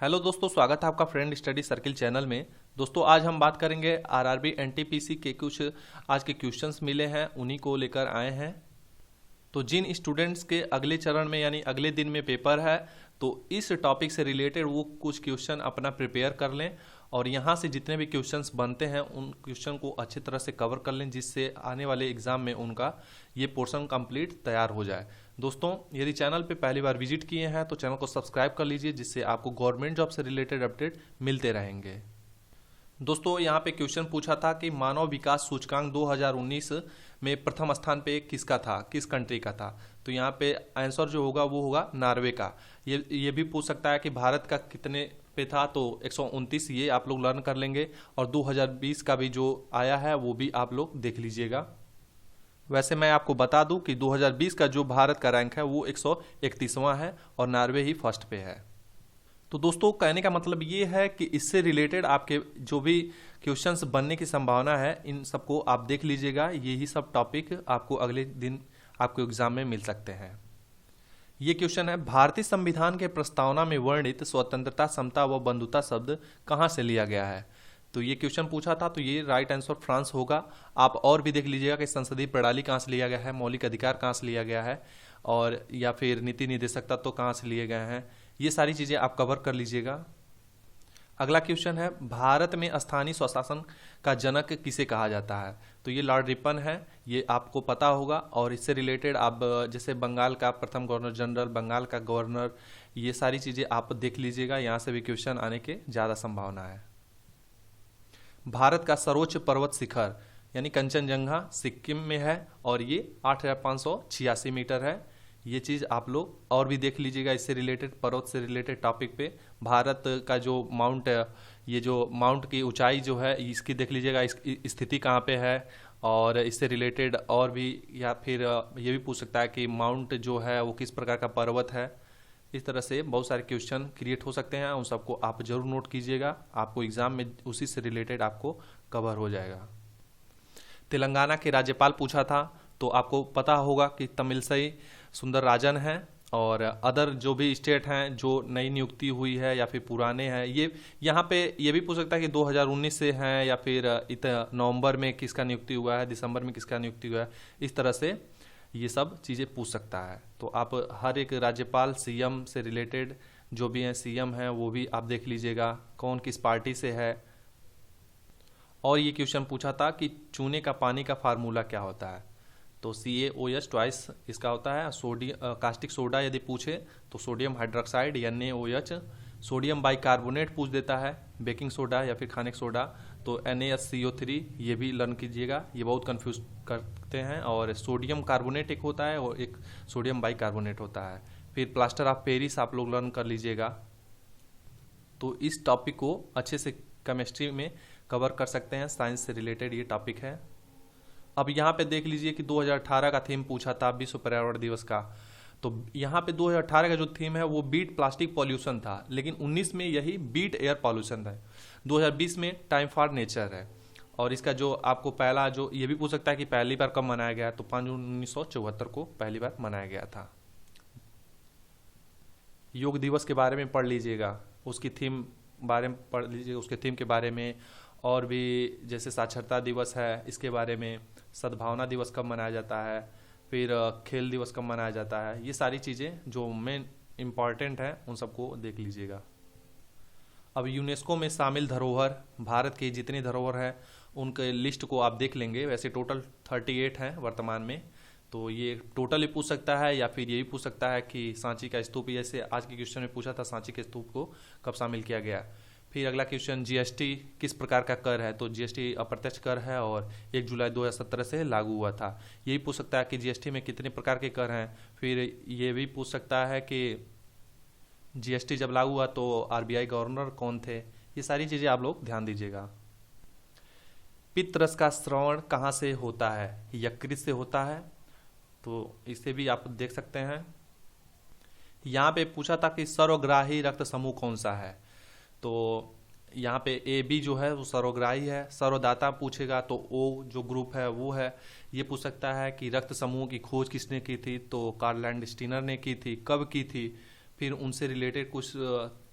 Hello दोस्तों, स्वागत है आपका फ्रेंड स्टडी सर्किल चैनल में। दोस्तों आज हम बात करेंगे आरआरबी एनटीपीसी के कुछ आज के क्वेश्चंस मिले हैं, उन्हीं को लेकर आए हैं। तो जिन स्टूडेंट्स के अगले चरण में यानी अगले दिन में पेपर है, तो इस टॉपिक से रिलेटेड वो कुछ क्वेश्चन अपना प्रिपेयर कर लें और यहाँ से जितने भी क्वेश्चंस बनते हैं उन क्वेश्चन को अच्छी तरह से कवर कर लें, जिससे आने वाले एग्जाम में उनका ये पोर्शन कंप्लीट तैयार हो जाए। दोस्तों यदि चैनल पे पहली बार विजिट किए हैं तो चैनल को सब्सक्राइब कर लीजिए, जिससे आपको गवर्नमेंट जॉब से रिलेटेड अपडेट मिलते रहेंगे। दोस्तों यहाँ पे क्वेश्चन पूछा था कि मानव विकास सूचकांक 2019 में प्रथम स्थान पे किसका था, किस कंट्री का था। तो यहाँ पे आंसर जो होगा वो होगा नॉर्वे का। ये भी पूछ सकता है कि भारत का कितने पे था, तो 129 ये आप लोग लर्न कर लेंगे। और 2020 का भी जो आया है वो भी आप लोग देख लीजिएगा। वैसे मैं आपको बता दूं कि 2020 का जो भारत का रैंक है वो 131वां है और नॉर्वे ही फर्स्ट पे है। तो दोस्तों कहने का मतलब ये है कि इससे रिलेटेड आपके जो भी क्वेश्चंस बनने की संभावना है, इन सबको आप देख लीजिएगा। यही सब टॉपिक आपको अगले दिन आपको एग्जाम में मिल सकते हैं। ये क्वेश्चन है, भारतीय संविधान के प्रस्तावना में वर्णित स्वतंत्रता, समता व बंधुता शब्द कहाँ से लिया गया है। तो ये क्वेश्चन पूछा था, तो ये राइट आंसर फ्रांस होगा। आप और भी देख लीजिएगा कि संसदीय प्रणाली कहाँ से लिया गया है, मौलिक अधिकार कहाँ से लिया गया है, और या फिर नीति निर्देशक तत्व कहाँ से लिए गए हैं। ये सारी चीज़ें आप कवर कर लीजिएगा। अगला क्वेश्चन है, भारत में स्थानीय स्वशासन का जनक किसे कहा जाता है। तो ये लॉर्ड रिपन है, ये आपको पता होगा। और इससे रिलेटेड आप जैसे बंगाल का प्रथम गवर्नर जनरल, बंगाल का गवर्नर, ये सारी चीज़ें आप देख लीजिएगा। यहाँ से भी क्वेश्चन आने के ज़्यादा संभावना है। भारत का सर्वोच्च पर्वत शिखर यानी कंचनजंगा सिक्किम में है और ये 8,586 मीटर है। ये चीज़ आप लोग और भी देख लीजिएगा। इससे रिलेटेड पर्वत से रिलेटेड टॉपिक पे भारत का जो माउंट, ये जो माउंट की ऊंचाई जो है इसकी देख लीजिएगा, इसकी स्थिति कहाँ पे है। और इससे रिलेटेड और भी, या फिर ये भी पूछ सकता है कि माउंट जो है वो किस प्रकार का पर्वत है। इस तरह से बहुत सारे क्वेश्चन क्रिएट हो सकते हैं, उन सबको आप जरूर नोट कीजिएगा। आपको एग्जाम में उसी से रिलेटेड आपको कवर हो जाएगा। तेलंगाना के राज्यपाल पूछा था, तो आपको पता होगा कि तमिलसई सुंदरराजन हैं। और अदर जो भी स्टेट हैं जो नई नियुक्ति हुई है या फिर पुराने हैं, ये यहाँ पे ये भी पूछ सकता है कि 2019 से हैं या फिर नवंबर में किसका नियुक्ति हुआ है, दिसंबर में किसका नियुक्ति हुआ है। इस तरह से ये सब चीज़ें पूछ सकता है। तो आप हर एक राज्यपाल, सीएम से रिलेटेड जो भी हैं, सीएम हैं वो भी आप देख लीजिएगा, कौन किस पार्टी से है। और ये क्वेश्चन पूछा था कि चूने का पानी का फार्मूला क्या होता है। तो CaOH ट्वाइस इसका होता है। सोडियम कास्टिक सोडा यदि पूछे तो sodium hydroxide NaOH। Sodium bicarbonate पूछ देता है, बेकिंग सोडा या फिर खाने का सोडा, तो NaSCO3। ये भी लर्न कीजिएगा, ये बहुत कंफ्यूज करते हैं। और सोडियम कार्बोनेट एक होता है और एक सोडियम बाइकार्बोनेट होता है। फिर प्लास्टर ऑफ पेरिस आप लोग लर्न कर लीजिएगा। तो इस टॉपिक को अच्छे से केमिस्ट्री में कवर कर सकते हैं, साइंस से रिलेटेड ये टॉपिक है। अब यहाँ पे देख लीजिए कि 2018 का थीम पूछा था विश्व पर्यावरण दिवस का। तो यहाँ पे 2018 का जो थीम है वो बीट प्लास्टिक पॉल्यूशन था, लेकिन 19 में यही बीट एयर पॉल्यूशन है। 2020 में टाइम फॉर नेचर है। और इसका जो आपको पहला जो ये भी पूछ सकता है कि पहली बार कब मनाया गया है, तो 5 जून 1974 को पहली बार मनाया गया था। योग दिवस के बारे में पढ़ लीजिएगा, उसकी थीम बारे में पढ़ लीजिएगा, उसके थीम के बारे में। और भी जैसे साक्षरता दिवस है, इसके बारे में। सद्भावना दिवस कब मनाया जाता है, फिर खेल दिवस कब मनाया जाता है। ये सारी चीज़ें जो मेन इम्पॉर्टेंट हैं उन सबको देख लीजिएगा। अब यूनेस्को में शामिल धरोहर, भारत की जितनी धरोहर है उनके लिस्ट को आप देख लेंगे। वैसे टोटल 38 हैं वर्तमान में। तो ये टोटल ही पूछ सकता है या फिर ये भी पूछ सकता है कि सांची का स्तूप, जैसे आज के क्वेश्चन में पूछा था सांची के स्तूप को कब शामिल किया गया। फिर अगला क्वेश्चन, GST किस प्रकार का कर है। तो GST अप्रत्यक्ष कर है और 1 जुलाई 2017 से लागू हुआ था। यही पूछ सकता है कि GST में कितने प्रकार के कर हैं। फिर ये भी पूछ सकता है कि GST जब लागू हुआ तो RBI गवर्नर कौन थे। ये सारी चीज़ें आप लोग ध्यान दीजिएगा। पित्त रस का स्रावण कहाँ से होता है, यकृत से होता है। तो इसे भी आप देख सकते हैं। यहाँ पे पूछा था कि सर्वग्राही रक्त समूह कौन सा है। तो यहाँ पे AB जो है वो सर्वग्राही है। सर्वदाता पूछेगा तो O जो ग्रुप है वो है। ये पूछ सकता है कि रक्त समूह की खोज किसने की थी, तो कार्ल लैंडस्टीनर ने की थी। कब की थी। फिर उनसे रिलेटेड कुछ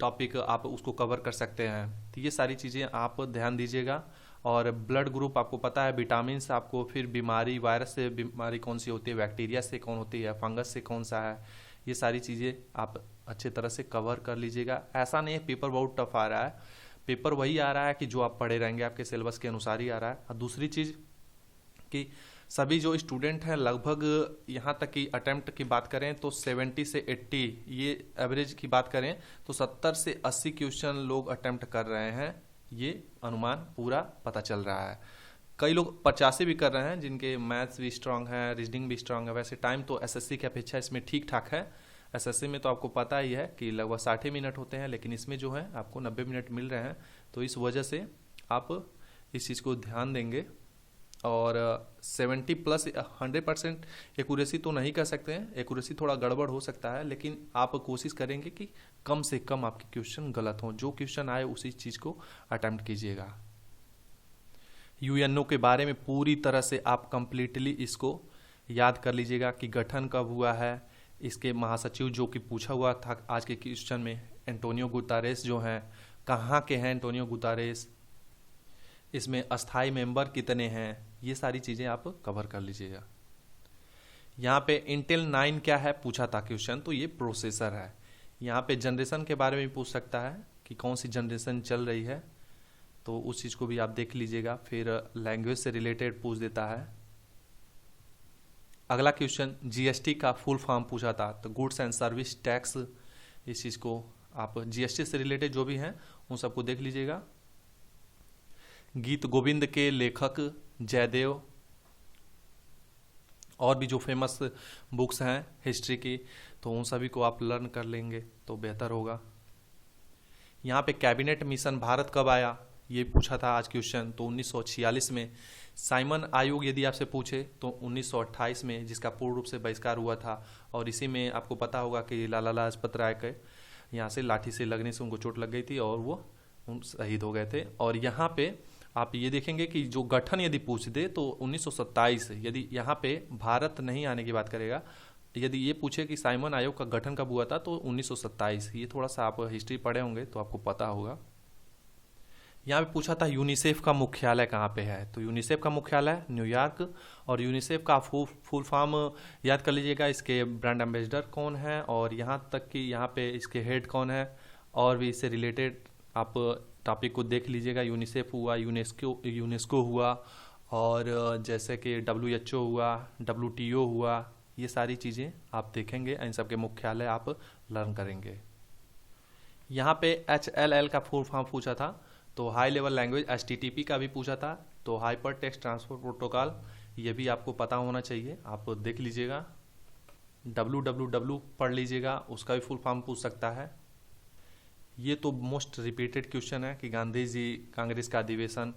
टॉपिक आप उसको कवर कर सकते हैं। तो ये सारी चीज़ें आप ध्यान दीजिएगा। और ब्लड ग्रुप आपको पता है, विटामिन्स आपको, फिर बीमारी, वायरस से बीमारी कौन सी होती है, बैक्टीरिया से कौन होती है, फंगस से कौन सा है, ये सारी चीज़ें आप अच्छे तरह से कवर कर लीजिएगा। ऐसा नहीं है पेपर बहुत टफ आ रहा है, पेपर वही आ रहा है कि जो आप पढ़े रहेंगे आपके सिलेबस के अनुसार ही आ रहा है। और दूसरी चीज़ कि सभी जो स्टूडेंट हैं लगभग, यहाँ तक कि अटेम्प्ट की बात करें तो 70 से 80, ये एवरेज की बात करें तो 70 से 80 क्वेश्चन लोग अटेम्प्ट कर रहे हैं, ये अनुमान पूरा पता चल रहा है। कई लोग 85 भी कर रहे हैं जिनके मैथ्स भी स्ट्रांग है, रीजनिंग भी स्ट्रांग है। वैसे टाइम तो एसएससी की अपेक्षा इसमें ठीक ठाक है। एसएससी में तो आपको पता ही है कि लगभग 60 मिनट होते हैं, लेकिन इसमें जो है आपको 90 मिनट मिल रहे हैं। तो इस वजह से आप इस चीज़ को ध्यान देंगे। और 70 प्लस 100% एक्यूरेसी तो नहीं कर सकते हैं, एक्यूरेसी थोड़ा गड़बड़ हो सकता है, लेकिन आप कोशिश करेंगे कि कम से कम आपके क्वेश्चन गलत हों। जो क्वेश्चन आए उसी चीज़ को अटेम्प्ट कीजिएगा। यूएनओ के बारे में पूरी तरह से आप कंप्लीटली इसको याद कर लीजिएगा कि गठन कब हुआ है। इसके महासचिव जो कि पूछा हुआ था आज के क्वेश्चन में, एंटोनियो गुतारेस जो हैं, कहाँ के हैं एंटोनियो गुतारेस, इसमें अस्थाई मेंबर कितने हैं, ये सारी चीज़ें आप कवर कर लीजिएगा। यहाँ पे इंटेल 9 क्या है पूछा था क्वेश्चन, तो ये प्रोसेसर है। यहाँ पे जनरेशन के बारे में पूछ सकता है कि कौन सी जनरेशन चल रही है, तो उस चीज़ को भी आप देख लीजिएगा। फिर लैंग्वेज से रिलेटेड पूछ देता है। अगला क्वेश्चन जीएसटी का फुल फॉर्म पूछा था, तो गुड्स एंड सर्विस टैक्स, इस चीज़ को आप जीएसटी से रिलेटेड जो भी हैं उन सबको देख लीजिएगा। गीत गोविंद के लेखक जयदेव, और भी जो फेमस बुक्स हैं हिस्ट्री की, तो उन सभी को आप लर्न कर लेंगे तो बेहतर होगा। यहाँ पे कैबिनेट मिशन भारत कब आया, ये पूछा था आज क्वेश्चन, तो 1946 में। साइमन आयोग यदि आपसे पूछे तो 1928 में, जिसका पूर्ण रूप से बहिष्कार हुआ था। और इसी में आपको पता होगा कि लाला लाजपत राय के यहाँ से लाठी से लगने से उनको चोट लग गई थी और वो शहीद हो गए थे। और यहाँ पे आप ये देखेंगे कि जो गठन यदि पूछ दे तो 1927, यदि यहाँ पे भारत नहीं आने की बात करेगा, यदि ये पूछे कि साइमन आयोग का गठन कब हुआ था तो 1927। ये थोड़ा सा आप हिस्ट्री पढ़े होंगे तो आपको पता होगा। यहाँ पे पूछा था यूनिसेफ का मुख्यालय कहाँ पे है, तो यूनिसेफ का मुख्यालय न्यूयॉर्क। और यूनिसेफ का फुल फॉर्म याद कर लीजिएगा, इसके ब्रांड एम्बेसडर कौन है, और यहाँ तक कि यहाँ पे इसके हेड कौन है, और भी इससे रिलेटेड आप टॉपिक को देख लीजिएगा। यूनिसेफ हुआ, यूनेस्को हुआ, और जैसे कि WHO हुआ, WTO हुआ, ये सारी चीज़ें आप देखेंगे, इन सब के मुख्यालय आप लर्न करेंगे। यहाँ पे HLL का फुल फॉर्म पूछा था, तो हाई लेवल लैंग्वेज HTTP का भी पूछा था, तो हाइपर टेक्स्ट ट्रांसफर प्रोटोकॉल, ये भी आपको पता होना चाहिए, आप देख लीजिएगा। WWW पढ़ लीजिएगा, उसका भी फुल फॉर्म पूछ सकता है। ये तो मोस्ट रिपीटेड क्वेश्चन है कि गांधी जी कांग्रेस का अधिवेशन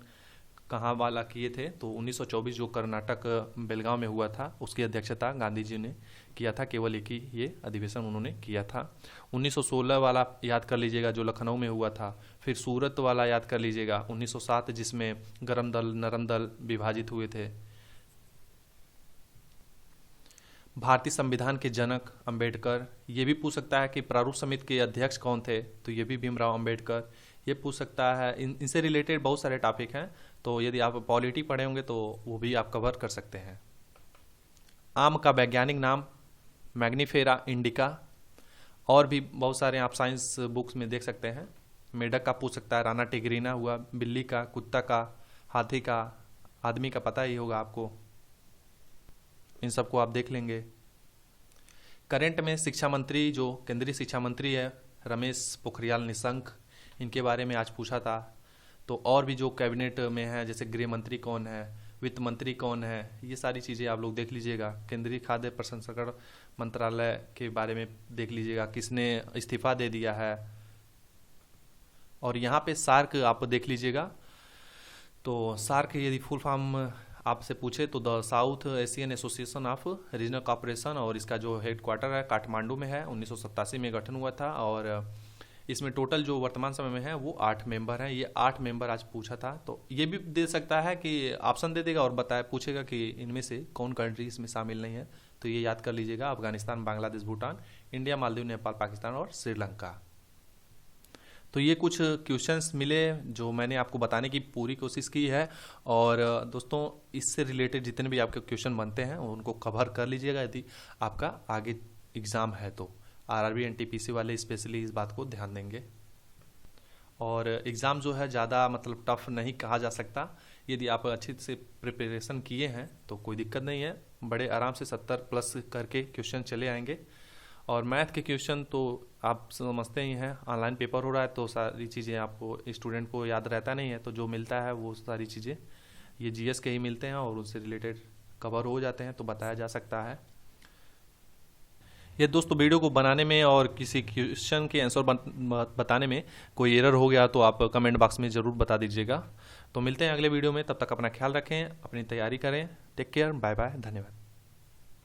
कहाँ वाला किए थे, तो 1924 जो कर्नाटक बेलगांव में हुआ था, उसकी अध्यक्षता गांधी जी ने किया था। केवल एक ही ये अधिवेशन उन्होंने किया था। 1916 वाला याद कर लीजिएगा जो लखनऊ में हुआ था। फिर सूरत वाला याद कर लीजिएगा 1907, जिसमें गरम दल नरम दल विभाजित हुए थे। भारतीय संविधान के जनक अंबेडकर, ये भी पूछ सकता है कि प्रारूप समिति के अध्यक्ष कौन थे, तो ये भी भीमराव अंबेडकर, ये पूछ सकता है। इनसे रिलेटेड बहुत सारे टॉपिक हैं, तो यदि आप पॉलिटी पढ़े होंगे तो वो भी आप कवर कर सकते हैं। आम का वैज्ञानिक नाम मैग्नीफेरा इंडिका, और भी बहुत सारे आप साइंस बुक्स में देख सकते हैं। मेढक का पूछ सकता है, राना टिग्रीना हुआ, बिल्ली का, कुत्ता का, हाथी का, आदमी का पता ही होगा आपको, इन सबको आप देख लेंगे। करंट में शिक्षा मंत्री जो केंद्रीय शिक्षा मंत्री है रमेश पोखरियाल निशंक, इनके बारे में आज पूछा था। तो और भी जो कैबिनेट में है, जैसे गृह मंत्री कौन है, वित्त मंत्री कौन है, ये सारी चीज़ें आप लोग देख लीजिएगा। केंद्रीय खाद्य प्रसंस्करण मंत्रालय के बारे में देख लीजिएगा, किसने इस्तीफा दे दिया है। और यहाँ पे सार्क आप देख लीजिएगा, तो सार्क यदि फुल फॉर्म आपसे पूछे तो the South Asian Association of Regional Cooperation, और इसका जो हेड क्वार्टर है काठमांडू में है। 1987 में गठन हुआ था, और इसमें टोटल जो वर्तमान समय में है वो 8 मेंबर हैं। ये 8 मेंबर आज पूछा था, तो ये भी दे सकता है कि ऑप्शन दे देगा और पूछेगा कि इनमें से कौन कंट्री इसमें शामिल नहीं है। तो ये याद कर लीजिएगा, अफगानिस्तान, बांग्लादेश, भूटान, इंडिया, मालदीव, नेपाल, पाकिस्तान और श्रीलंका। तो ये कुछ क्वेश्चंस मिले जो मैंने आपको बताने की पूरी कोशिश की है। और दोस्तों, इससे रिलेटेड जितने भी आपके क्वेश्चन बनते हैं उनको कवर कर लीजिएगा यदि आपका आगे एग्ज़ाम है तो। आरआरबी एनटीपीसी वाले स्पेशली इस बात को ध्यान देंगे। और एग्ज़ाम जो है ज़्यादा मतलब टफ नहीं कहा जा सकता। यदि आप अच्छे से प्रिपरेशन किए हैं तो कोई दिक्कत नहीं है, बड़े आराम से 70 प्लस करके क्वेश्चन चले आएंगे। और मैथ के क्वेश्चन तो आप समझते ही हैं, ऑनलाइन पेपर हो रहा है तो सारी चीज़ें आपको स्टूडेंट को याद रहता नहीं है, तो जो मिलता है वो सारी चीज़ें ये जीएस के ही मिलते हैं और उनसे रिलेटेड कवर हो जाते हैं, तो बताया जा सकता है। ये दोस्तों, वीडियो को बनाने में और किसी क्वेश्चन के आंसर बताने में कोई एरर हो गया तो आप कमेंट बॉक्स में ज़रूर बता दीजिएगा। तो मिलते हैं अगले वीडियो में, तब तक अपना ख्याल रखें, अपनी तैयारी करें। टेक केयर, बाय बाय, धन्यवाद।